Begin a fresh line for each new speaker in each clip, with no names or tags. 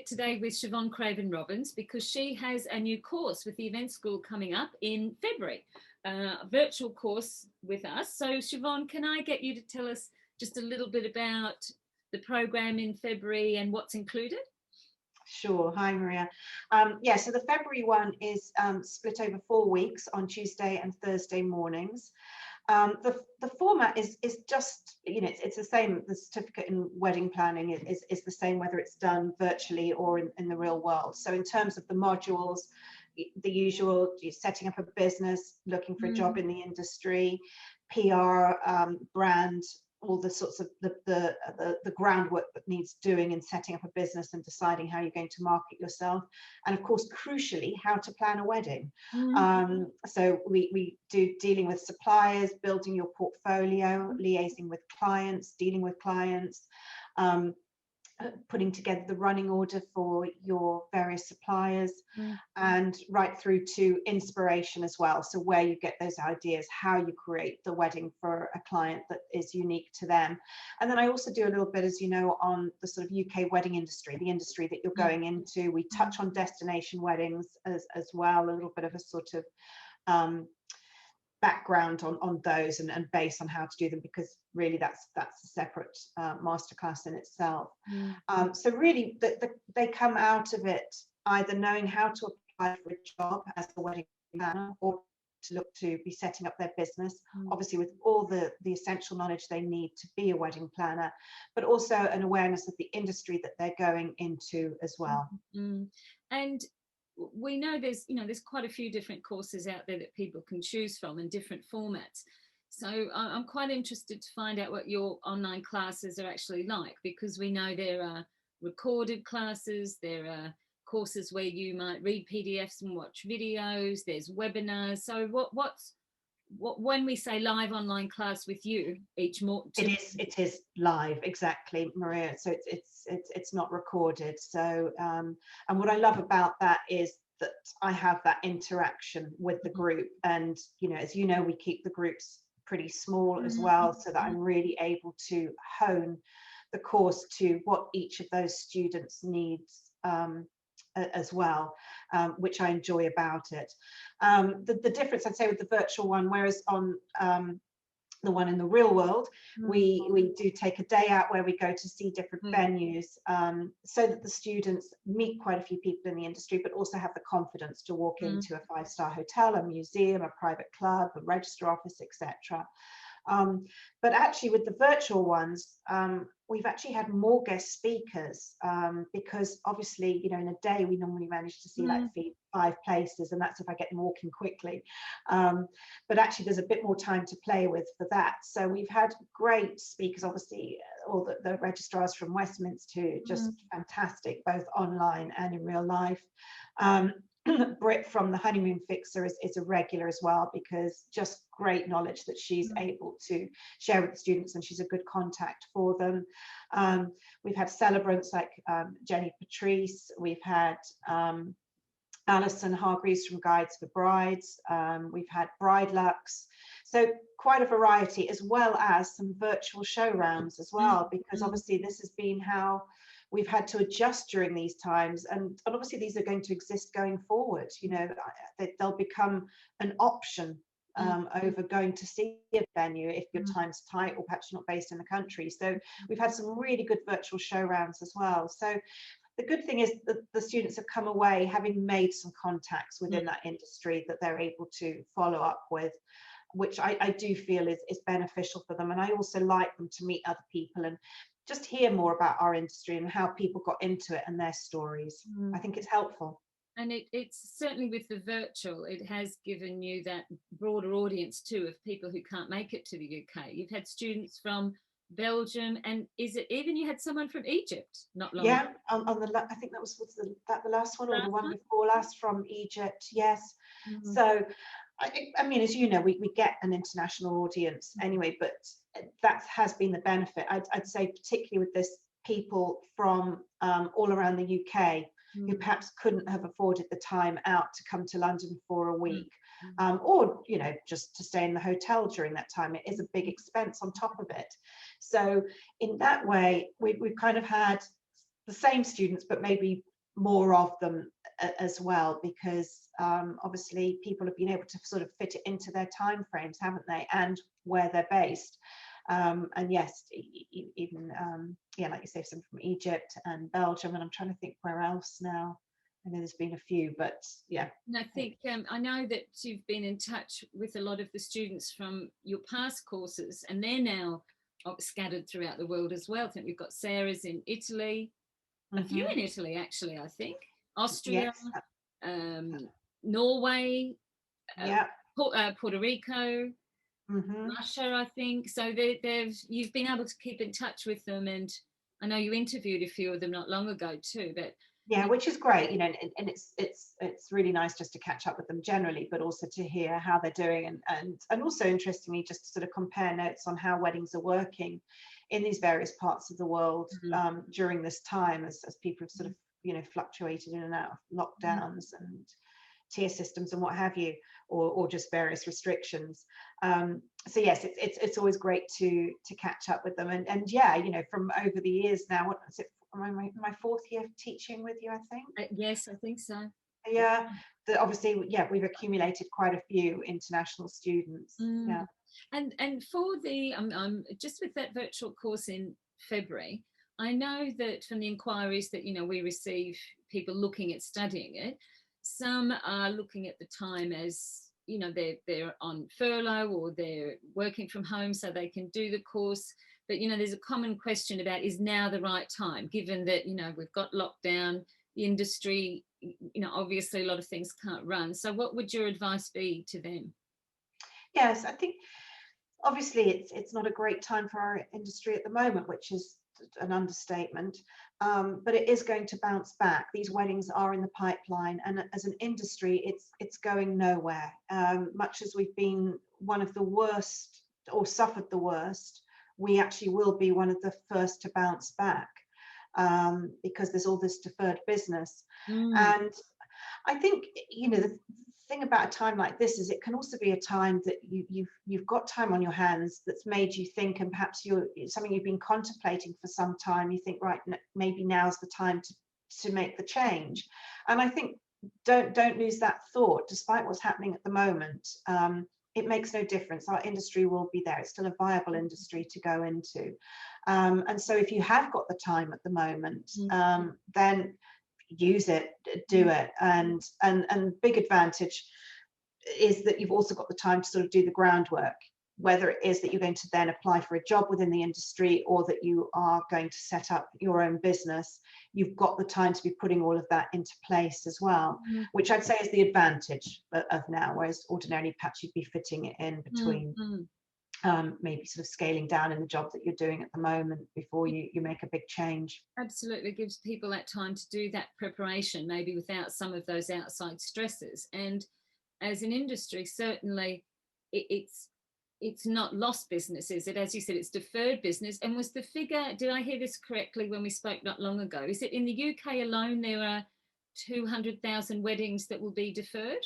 it today with Siobhan Craven Robins because she has a new course with the Event School coming up in February, a virtual course with us. So Siobhan, can I get you to tell us just a little bit about the program in February and what's included?
Sure. Hi, Maria. Yeah, so the February one is split over 4 weeks on Tuesday and Thursday mornings. The format is just, it's the same. The certificate in wedding planning is the same whether it's done virtually or in the real world. So in terms of the modules, the usual, setting up a business, looking for a job in the industry, PR, brand, all the sorts of the groundwork that needs doing in setting up a business and deciding how you're going to market yourself, and of course crucially how to plan a wedding. So we do dealing with suppliers, building your portfolio, liaising with clients, dealing with clients, putting together the running order for your various suppliers, and right through to inspiration as well. So where you get those ideas, how you create the wedding for a client that is unique to them. And then I also do a little bit, as you know, on the sort of UK wedding industry, the industry that you're going into. We touch on destination weddings as well, a little bit of a sort of background on those and base on how to do them, because really that's a separate masterclass in itself. So really they come out of it either knowing how to apply for a job as a wedding planner, or to look to be setting up their business, obviously with all the essential knowledge they need to be a wedding planner, but also an awareness of the industry that they're going into as well.
And we know there's quite a few different courses out there that people can choose from in different formats. So I'm quite interested to find out what your online classes are actually like, because we know there are recorded classes, there are courses where you might read PDFs and watch videos, there's webinars. So what when we say live online class with you each morning?
It is live, exactly, Maria. So it's not recorded. So and what I love about that is that I have that interaction with the group, and as you know, we keep the groups pretty small as well, so that I'm really able to hone the course to what each of those students needs as well, which I enjoy about it. The difference, I'd say, with the virtual one, whereas on the one in the real world, we do take a day out where we go to see different venues, so that the students meet quite a few people in the industry, but also have the confidence to walk into a 5-star hotel, a museum, a private club, a register office, etc. But actually with the virtual ones, we've actually had more guest speakers, because obviously, in a day we normally manage to see like 5 places, and that's if I get them walking quickly. But actually there's a bit more time to play with for that. So we've had great speakers, obviously all the registrars from Westminster, just fantastic, both online and in real life. Britt from the Honeymoon Fixer is a regular as well, because just great knowledge that she's able to share with the students, and she's a good contact for them. We've had celebrants like Jenny Patrice, we've had Alison Hargreaves from Guides for Brides, we've had Bride Lux, so quite a variety, as well as some virtual show rounds as well, because obviously this has been how we've had to adjust during these times, and obviously these are going to exist going forward. They'll become an option over going to see a venue if your time's tight, or perhaps you're not based in the country. So we've had some really good virtual show rounds as well. So the good thing is that the students have come away having made some contacts within that industry that they're able to follow up with, which I do feel is beneficial for them. And I also like them to meet other people and just hear more about our industry and how people got into it and their stories. I think it's helpful.
And it's certainly, with the virtual, it has given you that broader audience too, of people who can't make it to the UK. You've had students from Belgium, and is it even you had someone from Egypt not long ago?
On the I think that was the last one, or the one before last, from Egypt. Yes. So I mean, as you know, we get an international audience anyway, but that has been the benefit. I'd say particularly with this, people from all around the UK who perhaps couldn't have afforded the time out to come to London for a week, or just to stay in the hotel during that time. It is a big expense on top of it. So in that way, we've kind of had the same students, but maybe more of them as well, because obviously people have been able to sort of fit it into their time frames, haven't they, and where they're based. And yes, even yeah, like you say, some from Egypt and Belgium, and I'm trying to think where else now. I know there's been a few, but yeah.
And I think I know that you've been in touch with a lot of the students from your past courses, and they're now scattered throughout the world as well. I think we've got Sarah's in Italy, a few in Italy actually, I think, Austria,
yes.
Norway,
Yeah.
Puerto Rico, Russia, I think. So you've been able to keep in touch with them, and I know you interviewed a few of them not long ago too. But
yeah, which is great, you know, and it's really nice just to catch up with them generally, but also to hear how they're doing, and also interestingly just to sort of compare notes on how weddings are working in these various parts of the world during this time, as people have sort of, you know, fluctuated in and out of lockdowns and tier systems and what have you, or just various restrictions. So yes, it's always great to catch up with them, and yeah, you know, from over the years now, what is it, my fourth year teaching with you, I think.
Yes, I think so.
Yeah, obviously, yeah, we've accumulated quite a few international students. Yeah.
And for the just with that virtual course in February, I know that from the inquiries that, you know, we receive, people looking at studying it, some are looking at the time as, you know, they're on furlough or they're working from home so they can do the course. But, you know, there's a common question about, is now the right time, given that, you know, we've got lockdown, the industry, you know, obviously a lot of things can't run. So what would your advice be to them?
Yes, I think obviously it's not a great time for our industry at the moment, which is an understatement, but it is going to bounce back. These weddings are in the pipeline, and as an industry, it's going nowhere. Much as we've been one of the worst or suffered the worst, we actually will be one of the first to bounce back, because there's all this deferred business. And I think, you know, the thing about a time like this is it can also be a time that you've got time on your hands that's made you think, and perhaps it's something you've been contemplating for some time. You think, right, maybe now's the time to make the change. And I think don't lose that thought, despite what's happening at the moment. It makes no difference. Our industry will be there. It's still a viable industry to go into. And so if you have got the time at the moment, then use it, do it. And big advantage is that you've also got the time to sort of do the groundwork, whether it is that you're going to then apply for a job within the industry or that you are going to set up your own business. You've got the time to be putting all of that into place as well, which I'd say is the advantage of now, whereas ordinarily perhaps you'd be fitting it in between maybe sort of scaling down in the job that you're doing at the moment before you make a big change.
Absolutely, gives people that time to do that preparation, maybe without some of those outside stresses. And as an industry, certainly it's not lost business, is it? As you said, it's deferred business. And was the figure, did I hear this correctly when we spoke not long ago? Is it in the UK alone there are 200,000 weddings that will be deferred?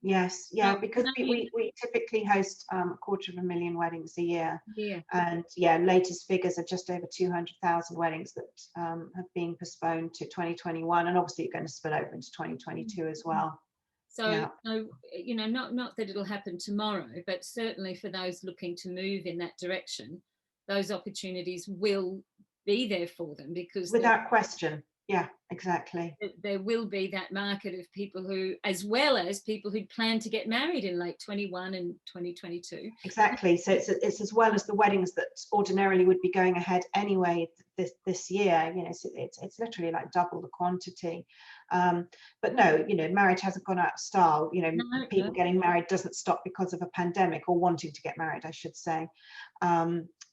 Yes, yeah, because we typically host 250,000 weddings a year.
Yeah.
And yeah, latest figures are just over 200,000 weddings that have been postponed to 2021, and obviously you're going to spill over into 2022 as well.
So, yeah. You know, not that it'll happen tomorrow, but certainly for those looking to move in that direction, those opportunities will be there for them, because
without question. Yeah, exactly.
There will be that market of people who, as well as people who plan to get married in late 21 and 2022.
Exactly. So it's as well as the weddings that ordinarily would be going ahead anyway this year. You know, it's literally like double the quantity. But no, you know, marriage hasn't gone out of style. You know, people getting married doesn't stop because of a pandemic, or wanting to get married, I should say.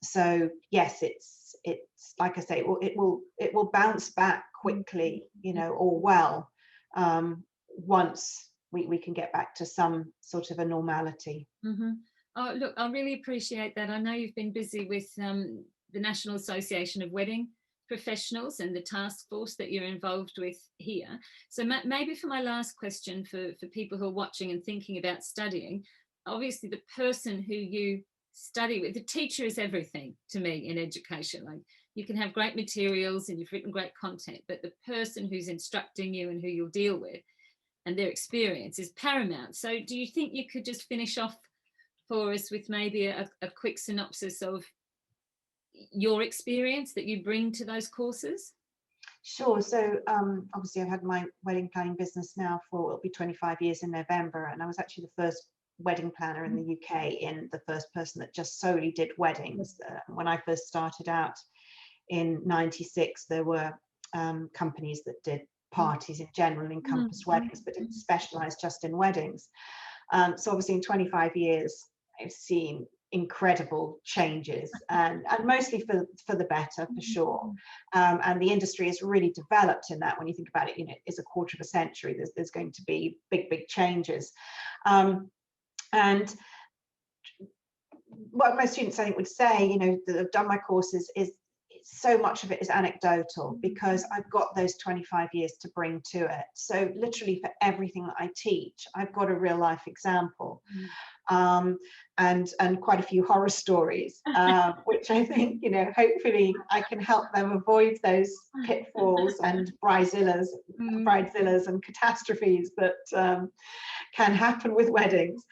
So yes, it's like I say, it will bounce back quickly, you know, or well, once we can get back to some sort of a normality.
Oh, look, I really appreciate that. I know you've been busy with the National Association of Wedding Professionals and the task force that you're involved with here. So maybe for my last question, for people who are watching and thinking about studying, obviously the person who you study with, the teacher is everything to me in education. Like, you can have great materials and you've written great content, but the person who's instructing you and who you'll deal with and their experience is paramount. So do you think you could just finish off for us with maybe a quick synopsis of your experience that you bring to those courses?
Sure. So obviously I've had my wedding planning business now for, it'll be 25 years in November, and I was actually the first wedding planner in the UK, and the first person that just solely did weddings. When I first started out in '96, there were companies that did parties in general, encompassed weddings, but didn't specialize just in weddings. So obviously in 25 years, I've seen incredible changes, and mostly for the better, for sure. And the industry has really developed in that. When you think about it, you know, it's a quarter of a century. There's going to be big changes. And what most students, I think, would say, you know, that have done my courses is so much of it is anecdotal, because I've got those 25 years to bring to it. So literally for everything that I teach, I've got a real life example. And quite a few horror stories, which I think, you know, hopefully I can help them avoid those pitfalls and bridezillas and catastrophes that can happen with weddings.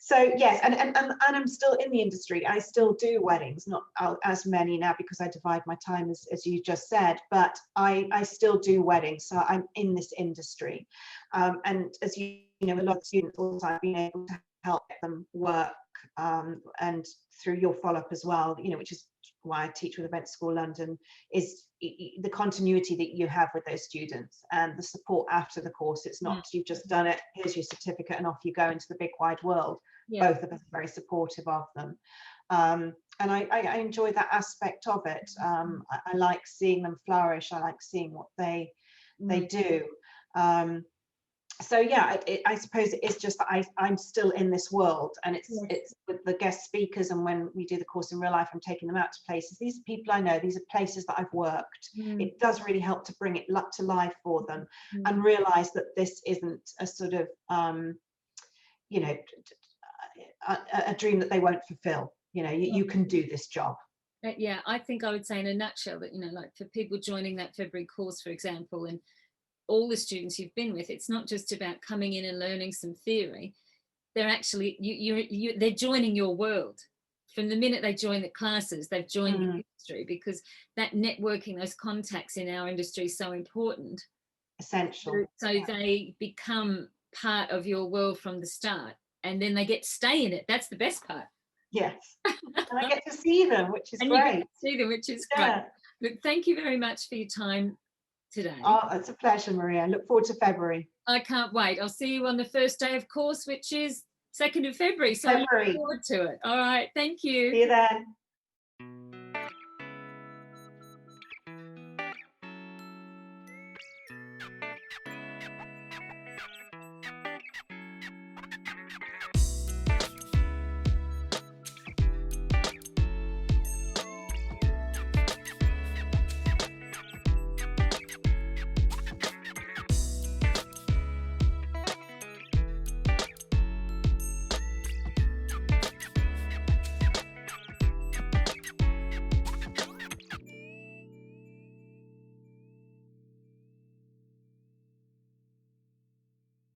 So yes, and I'm still in the industry. I still do weddings, not as many now because I divide my time as you just said, but I still do weddings. So I'm in this industry. And as you know, a lot of students also I've been able to help them work, and through your follow-up as well, you know, which is why I teach with Event School London, is the continuity that you have with those students and the support after the course. It's not you've just done it, here's your certificate, and off you go into the big wide world. Both of us are very supportive of them. And I enjoy that aspect of it. I like seeing them flourish. I like seeing what they do. So yeah, I suppose it is just that I'm still in this world, and it's with the guest speakers, and when we do the course in real life, I'm taking them out to places. These are people I know, these are places that I've worked. It does really help to bring it to life for them, and realize that this isn't a sort of you know, a dream that they won't fulfill. You know, you can do this job.
Yeah, I think I would say in a nutshell that, you know, like for people joining that February course, for example, and all the students you've been with, it's not just about coming in and learning some theory. They're actually they're joining your world. From the minute they join the classes, they've joined the industry, because that networking, those contacts in our industry is so important.
Essential.
So they become part of your world from the start, and then they get to stay in it. That's the best part.
Yes. And I get to see them, which is great.
You get to see them, which is great. Look, thank you very much for your time today.
Oh, it's a pleasure, Maria. I look forward to February.
I can't wait. I'll see you on the first day of course, which is 2nd of February. So I look forward to it. All right. Thank you.
See you then.